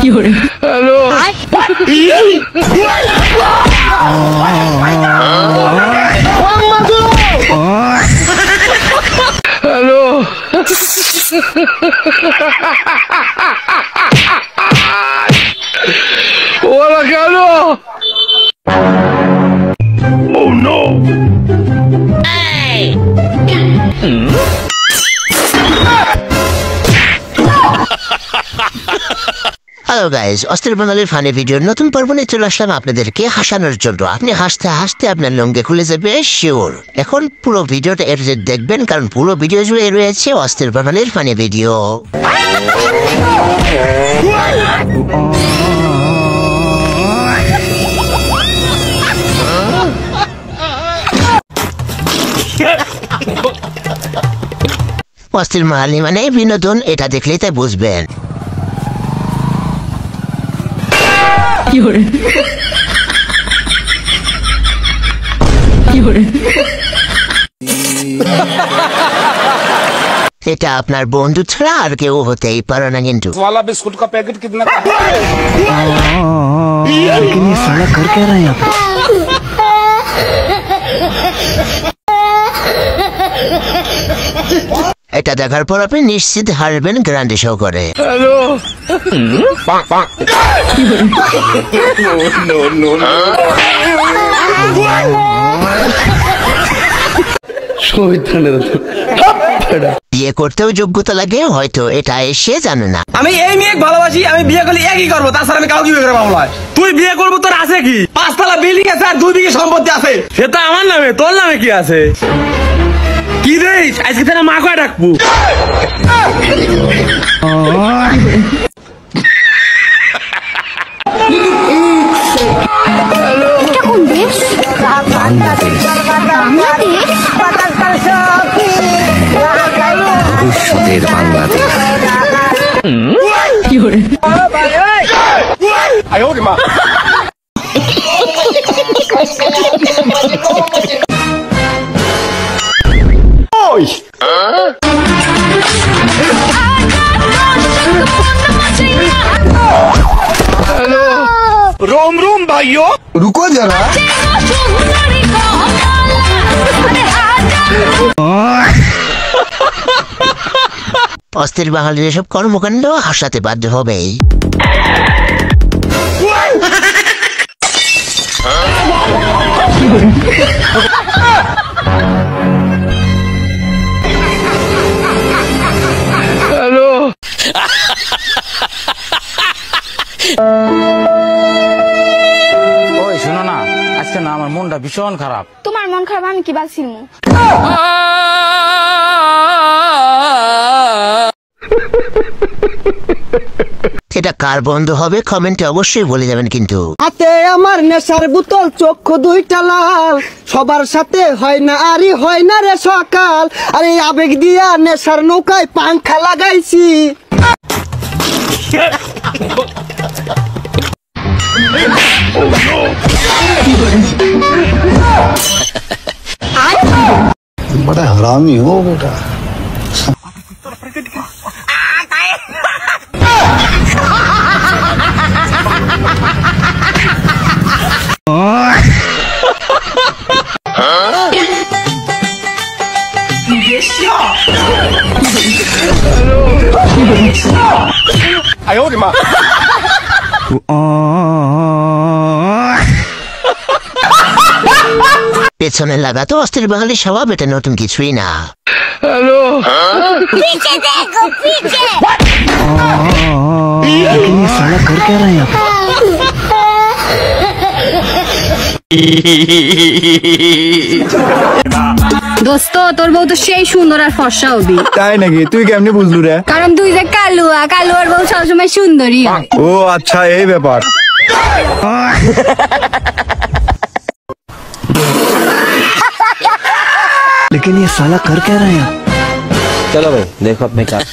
Hello hello Hola, Carlos. Oh no. Hey. Hello guys, অস্থির বাঙালির funny ভিডিওর নতুন পর্ব নিয়ে চলে আসলাম আপনাদেরকে হাসানোর জন্য। আপনি হাসতে হাসতে আপনার লঙ্গে খুলে যাবে শিওর। এখন পুরো ভিডিওটা দেখবেন, কারণ পুরো ভিডিও জুড়ে রয়েছে অস্থির বাঙালির ফানি ভিডিও। অস্থির বাঙালি মানে বিনোদন, এটা দেখলেই তাই বুঝবেন। এটা আপনার বন্ধু ছাড়া আর কেউ হতেই পারে না। কিন্তু बिस्कुट का पैकेट कितना का? लेकिन ये साला कर क्या रहा है यहाँ पे? এটা দেখার পর আপনি নিশ্চিত হারবেন গ্যারান্টি শো করে। हेलो नो বিয়ে করতেও যোগ্যতা লাগে হয়তো, এটা এসে জানে না। আমি এই মেয়ে ভালোবাসি, আমি বিয়ে করলে একই করবো, তাছাড়া আমি কাউকে বিয়ে করে পাবো না। তুই বিয়ে করবো, তোর আছে কি? 5 তলা বিল্ডিং আছে আর 2 বিঘে সম্পত্তি আছে, সেটা আমার নামে। তোর নামে কি আছে? কি রে আজকে তারা মা কয় ডাকবো? रोम रोम भाइयों, रुको जरा। অস্থির বাঙালির এসব কর্মকাণ্ড হাসাতে বাধ্য হবেই। हेलो ওই শোনো না, আজকে না আমার মনটা ভীষণ খারাপ। তোমার মন খারাপ আমি কি বালছিলাম? এটা কার বন্ধ হবে কমেন্টে অবশ্যই বলে যাবেন। কিন্তু হাতে আমার নেশার বোতল, চক্ষু 2টা লাল, সবার সাথে হয় না আরে হয় না রে সকাল। আরে আবেগ দিয়া নেশার নৌকায় পাংখা লাগাইছি। बड़ा हरामी हो बेटा। आयो रे माँ। পেছনে লাগাতো অস্থির বাঙালি স্বভাব, এটা নতুন কিছুই না। हेलो पीछे देखो पीछे। लेकिन ये साला कर क्या रहा है यहाँ पे? দোস্ত তোর বউ তো সেই সুন্দর আর ফর্সা হবি। তাই নাকি? তুই কেমনে বুঝলু রে? কারণ তুই যে কালুয়া, কালুয়ার বউ সবসময় সুন্দরী হয়। ও আচ্ছা, এই ব্যাপার। लेकिन ये साला कर क्या रहा है यहाँ? চলো ভাই দেখো আপনি কাজ।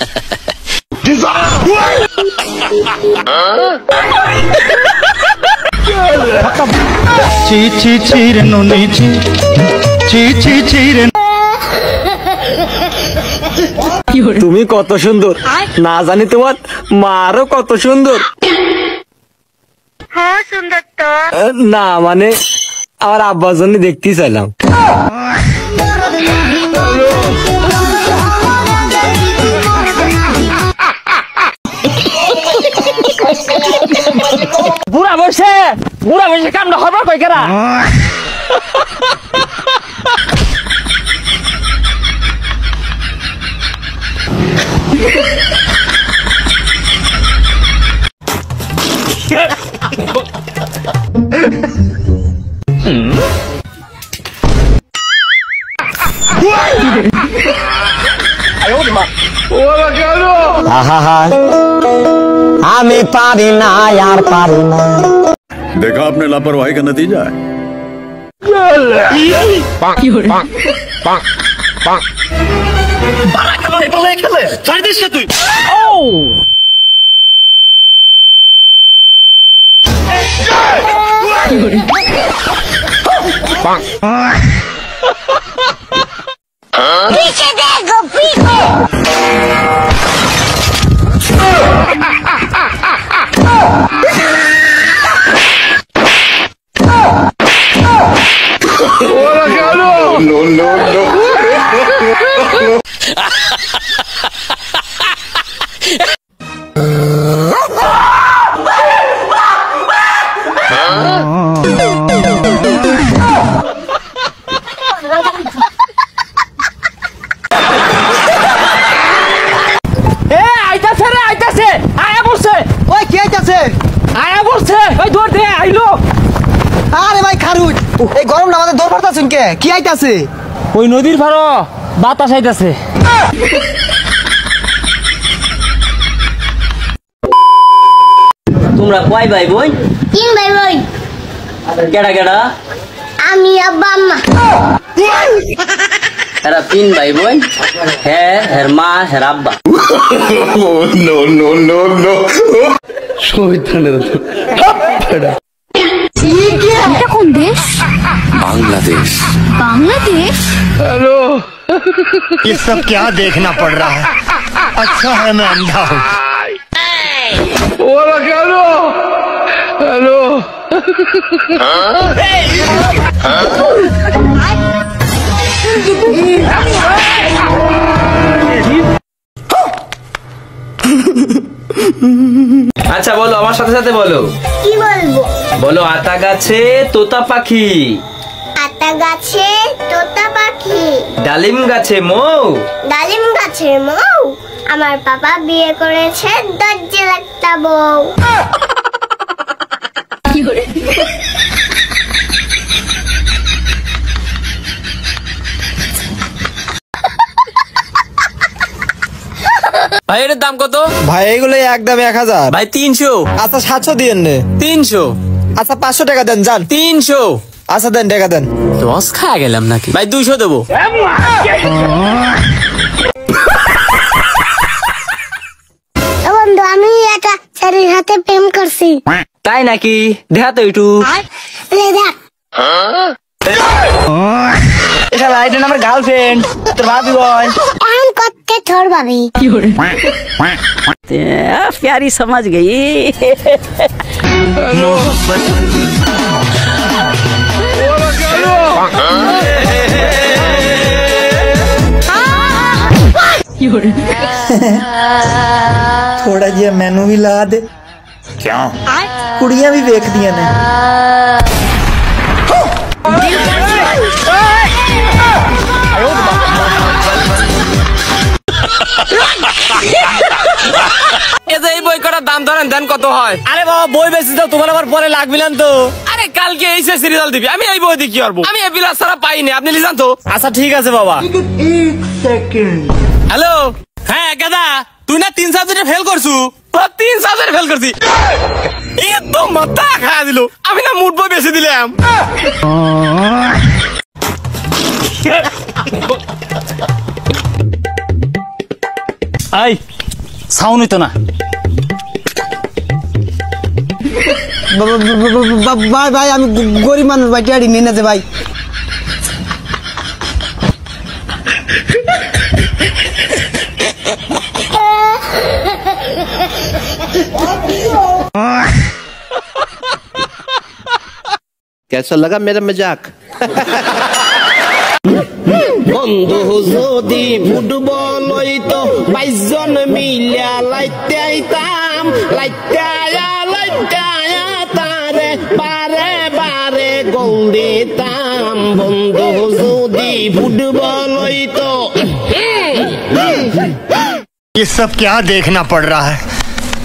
ची ची ची रे नोनी ची ची ची ची रे। তুমি কত সুন্দর, না জানি তোমার মারও কত সুন্দর। হ্যাঁ সুন্দর তো। না মানে আমার আব্বার জন্য দেখতেই চাইলাম। বুড়া বসে কামটা হবা কই কেরা? আমি পারি না আর পারি না। देखा आपने लापरवाही का नतीजा है। पीछे देखो पीछे। ওই কি আইতাছে? ওই দৌড় দে আইলো। আরে ভাই খারুজ, এই গরমটা আমাদের দৌড় পারতাছেন কে? কি আইতাছে? ওই নদীর পাড়ো বাতাস আইতাছে। তোমরা কয় ভাই বোন? 3 ভাই বোন। কেডা কেডা? আমি আব্বা আম্মা। এরা 3 ভাই বোন, হ্যাঁ হের মা হের আব্বা। नो नो नो नो এটা কোন দেশ? बांग्लादेश। বাংলাদেশ? ये सब क्या देखना पड़ रहा है? अच्छा है मैं अंधा हूँ। আচ্ছা বলো, আমার সাথে সাথে বলো। কি বলবো? বলো আতা গাছে তোতা পাখি, আতা গাছে তোতা পাখি, ডালিম গাছে মৌ, ডালিম গাছের মৌ। আমার বাবা বিয়ে করেছে দরজে একটা বউ। ভাই এর দাম কত? ভাই এইগুলো একদম 1000। ভাই 300। আচ্ছা 700 দিয়েন নে। 300। আচ্ছা 500 টাকা দেন যান। 300। আচ্ছা দেন টাকা দেন। দশ খাওয়া গেলাম নাকি? ভাই 200 দেবো। বন্ধু আমি একটা ছেলের সাথে প্রেম করছি। তাই নাকি? দেখা তো একটু। লে দেখ। এটা রাইট আমার গার্লফ্রেন্ড, তোর ভাবি বল। এখন করতে তোর ভাবি। प्यारी समझ गई। थोड़ा जिहा मैनू भी ला दे। क्यों? कुड़ियां भी वेख दियां ने। এই বই কটার দাম ধরেন দেন কত হয়? আরে বাবা বই বেশি দাও, তোমার আবার পরে লাগবে না তো। আরে কালকে এইচএসসি রেজাল্ট দিবি, আমি এই বই দিয়ে কি করবো? আমি এই বিলাস ছাড়া পাইনি, আপনি লিজান তো। আচ্ছা ঠিক আছে বাবা। হ্যালো, হ্যাঁ গাদা, তুই না 3 সাবজেক্টে ফেল করছু? 3 সাবজেক্টে ফেল করছি। তো মাথা খাওয়া দিল, আমি না মুড বই বেশি দিলাম। आई साउन तो ना ভাই ভাই আমি গরিব মানুষ ভাই, টিয়াড়ি নিয়ে না যে ভাই। कैसा लगा मेरा मजाक? বন্ধু যদি ফুটবল হইতো 22 জন মিলা লাইতে আইতাম লাইতায়া তারে বারে বারে গোল দিতাম বন্ধু যদি ফুটবল হইতো। ये सब क्या देखना पड़ रहा है?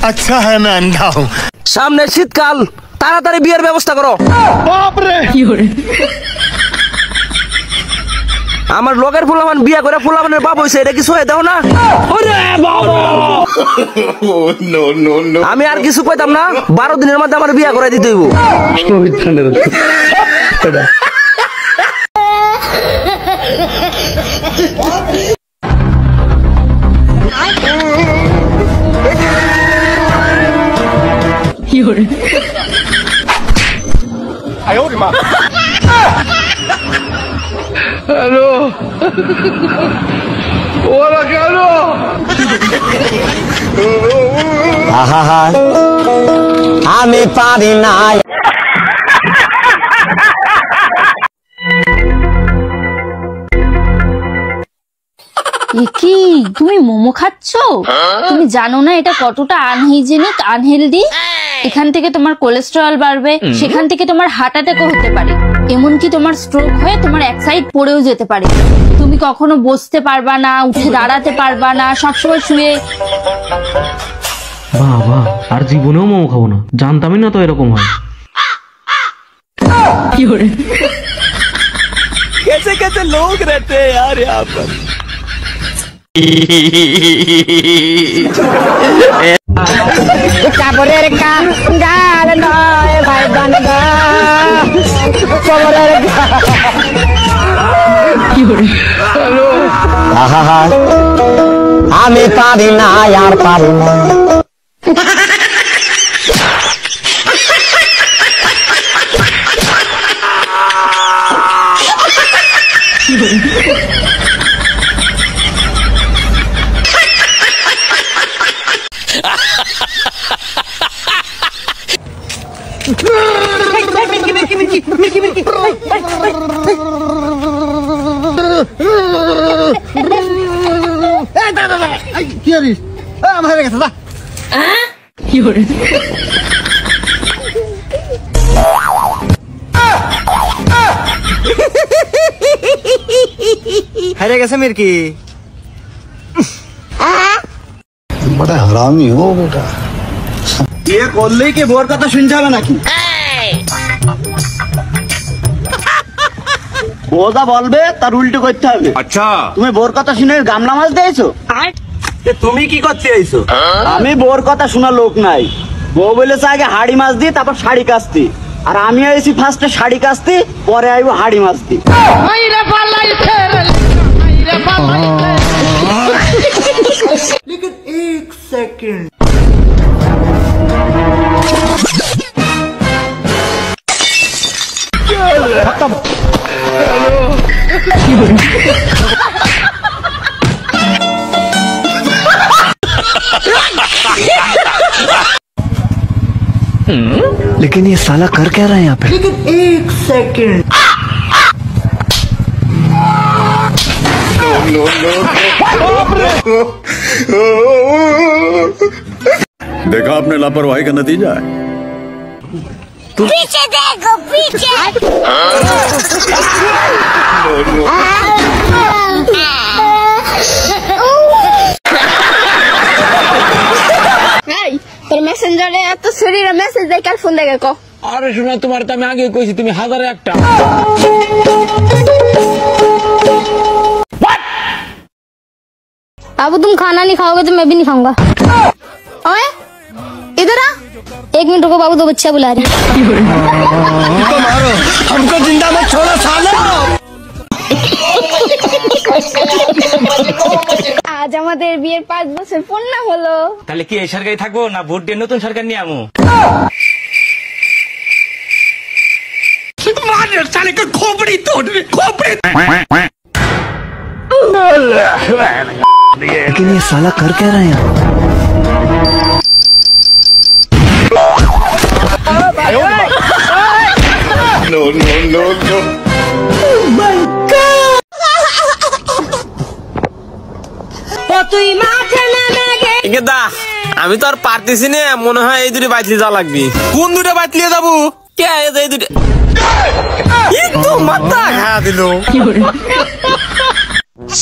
अच्छा है मैं अंधा हूँ। সামনে শীতকাল, তাড়াতাড়ি বিয়ের ব্যবস্থা করো। আমার লোকের ফুলামান বিয়ে করে ফুলামানের বাপ হইছে, এটা কিছু হয়ে দাও না। আমি আর কিছু কইতাম না, 12 দিনের মধ্যে আমার বিয়ে করে দিতে হইব। हेलो ওরা কেন আমি পারি না। কি তুমি মোমো খাচ্ছ? তুমি জানো না এটা কতটা আনহাইজেনিক, আনহেলদি? এখান থেকে তোমার কোলেস্টেরল বাড়বে, সেখান থেকে তোমার হার্ট অ্যাটাকও হতে পারে, এমনকি তোমার স্ট্রোক হয়ে তোমার এক সাইড পড়েও যেতে পারে। তুমি কখনো বসতে পারবা না, উঠে দাঁড়াতে পারবা না, সবসময় শুয়ে। বাবা, আর জীবনেও মোমো খাবো না, জানতামই না তো এরকম হয়। कैसे कैसे लोग रहते हैं यार यहाँ पर। কাপড়ের গাল নয় ভাই বান্দা, কবরের আমি পারি না আর পারি না। কি করিস? আমার হয়ে গেছে। কি করে হারে গেছে মির্কি? बड़ा हरामी हो बेटा। বিয়ে করলেই কি বোর কথা শুনতে হবে নাকি? বোঝা বলবে তার উল্টো করতে হবে। আচ্ছা, তুমি বোর কথা শুনে গামলা মাছ দিয়েছো? তুমি কি করতে আইছো? আমি বোর কথা শোনা লোক নাই। বউ বলেছে আগে হাড়ি মাছ দি, তারপর শাড়ি কাচতি, আর আমি আইছি ফার্স্টে শাড়ি কাচতি, পরে আইবো হাড়ি মাছ দি। लेकिन एक सेकंड खत्म। लेकिन ये साला कर क्या रहा है यहाँ पे? लेकिन एक सेकंड। देखा आपने लापरवाही का नतीजा है। पीछे देखो पीछे। তোর মেসেঞ্জারে এত শরীরে মেসেজ দেয়, কার ফোন দেখে কো? আরে শোনা, তোমার তো আমি আগে কইছি, তুমি হাজারে একটা। बाबू तुम खाना नहीं खाओगे तो मैं भी नहीं खाऊंगा। ओए इधर आ, 1 मिनट रुको, बाबू 2 बच्चा बुला रहे हैं। हमको जिंदा मत छोड़ो साले। আজ আমাদের বিয়ের 5 বছর পূর্ণ হলো। তাহলে কি এই সরকারি থাকবো না ভোট দিয়ে নতুন সরকার নিয়ে আমু? लेकिन ये साला कर क्या रहा है यहाँ? No, no, no, no. দা আমি তো আর পারতেছি না, মনে হয় এই দুটো বাইতলি যাওয়া লাগবে। কোন দুটো বাইতলি যাবো? কে এই দুটো মাথা খাওয়া দিল।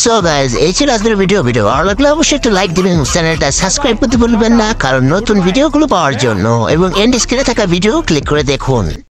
সো গাইজ, এই ছিল আজকের ভিডিও। ভালো লাগলে অবশ্যই একটু লাইক দিবেন, চ্যানেলটা সাবস্ক্রাইব করতে ভুলবেন না, কারণ নতুন ভিডিওগুলো পাওয়ার জন্য এবং এন্ড স্ক্রিনে থাকা ভিডিও ক্লিক করে দেখুন।